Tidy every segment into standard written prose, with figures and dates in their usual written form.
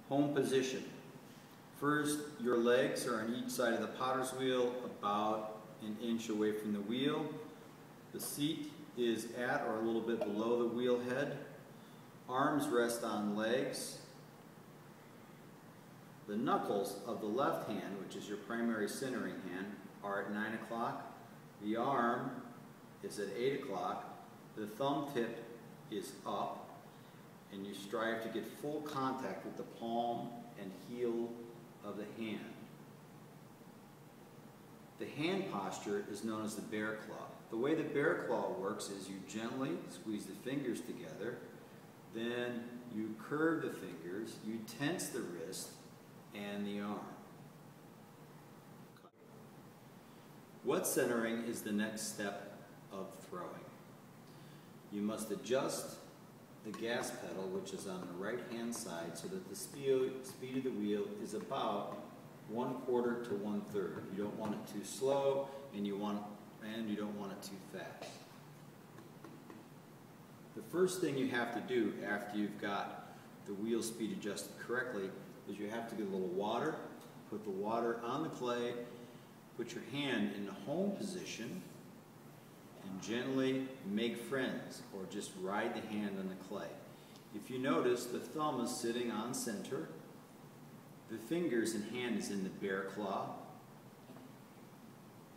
Home position. First, your legs are on each side of the potter's wheel, about an inch away from the wheel. The seat is at or a little bit below the wheel head. Arms rest on legs. The knuckles of the left hand, which is your primary centering hand, are at 9 o'clock. The arm is at 8 o'clock. The thumb tip is up, and you strive to get full contact with the palm and heel of the hand. The hand posture is known as the bear claw. The way the bear claw works is you gently squeeze the fingers together, then you curve the fingers, you tense the wrist and the arm. Wet centering is the next step of throwing. You must adjust the gas pedal, which is on the right hand side, so that the speed of the wheel is about 1/4 to 1/3. You don't want it too slow, and you don't want it too fast. The first thing you have to do after you've got the wheel speed adjusted correctly is you have to get a little water, put the water on the clay, put your hand in the home position, and gently make friends, or just ride the hand on the clay. If you notice, the thumb is sitting on center, the fingers and hand is in the bear claw,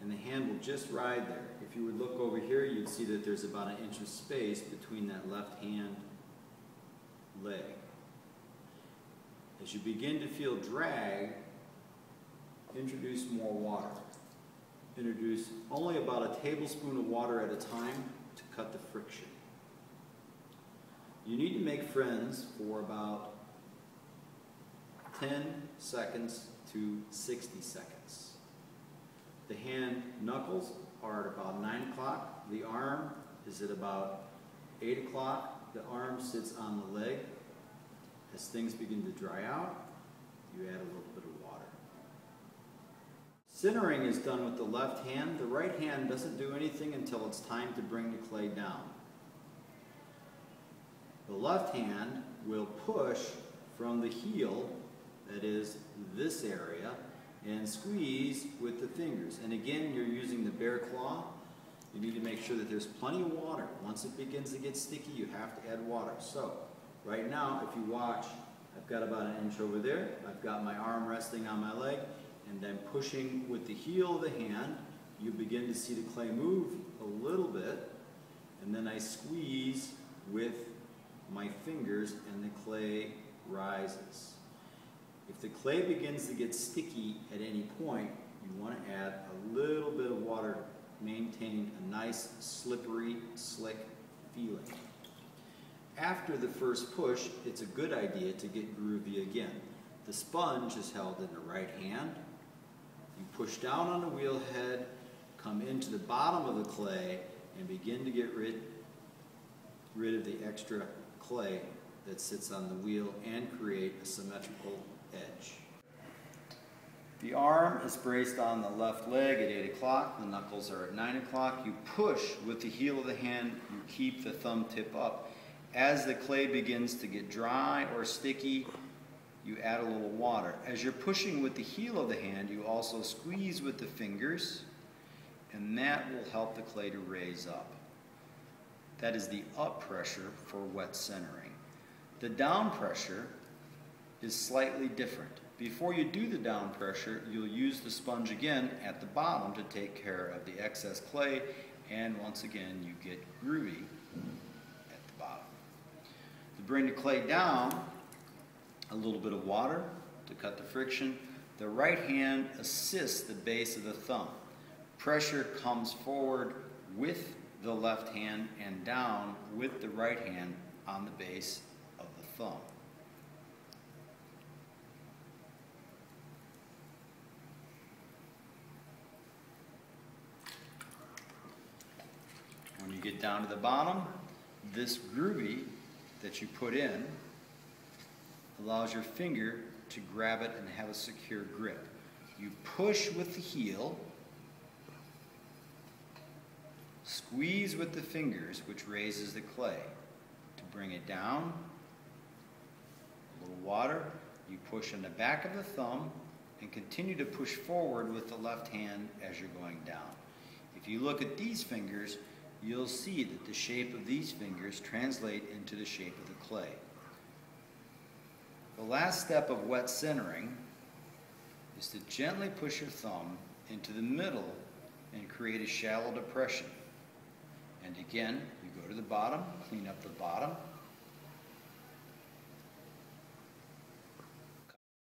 and the hand will just ride there. If you would look over here, you'd see that there's about 1 inch of space between that left hand leg. As you begin to feel drag, introduce more water. Introduce only about a tablespoon of water at a time to cut the friction. You need to make friends for about 10 seconds to 60 seconds. The hand knuckles are at about 9 o'clock. The arm is at about 8 o'clock. The arm sits on the leg. As things begin to dry out, you add a little bit of water. Centering is done with the left hand. The right hand doesn't do anything until it's time to bring the clay down. The left hand will push from the heel, that is this area, and squeeze with the fingers. And again, you're using the bear claw. You need to make sure that there's plenty of water. Once it begins to get sticky, you have to add water. So, right now, if you watch, I've got about 1 inch over there. I've got my arm resting on my leg, and then pushing with the heel of the hand, you begin to see the clay move a little bit, and then I squeeze with my fingers and the clay rises. If the clay begins to get sticky at any point, you want to add a little bit of water to maintain a nice, slippery, slick feeling. After the first push, it's a good idea to get groovy again. The sponge is held in the right hand. You push down on the wheel head, come into the bottom of the clay, and begin to get rid of the extra clay that sits on the wheel and create a symmetrical edge. The arm is braced on the left leg at 8 o'clock. The knuckles are at 9 o'clock. You push with the heel of the hand. You keep the thumb tip up. As the clay begins to get dry or sticky, you add a little water. As you're pushing with the heel of the hand, you also squeeze with the fingers, and that will help the clay to raise up. That is the up pressure for wet centering. The down pressure is slightly different. Before you do the down pressure, you'll use the sponge again at the bottom to take care of the excess clay, and once again you get groovy at the bottom. To bring the clay down, a little bit of water to cut the friction. The right hand assists the base of the thumb. Pressure comes forward with the left hand and down with the right hand on the base of the thumb. When you get down to the bottom, this groovy that you put in allows your finger to grab it and have a secure grip. You push with the heel, squeeze with the fingers, which raises the clay. To bring it down, a little water, You push on the back of the thumb and continue to push forward with the left hand as you're going down. If you look at these fingers, you'll see that the shape of these fingers translate into the shape of the clay. The last step of wet centering is to gently push your thumb into the middle and create a shallow depression. And again, you go to the bottom, clean up the bottom,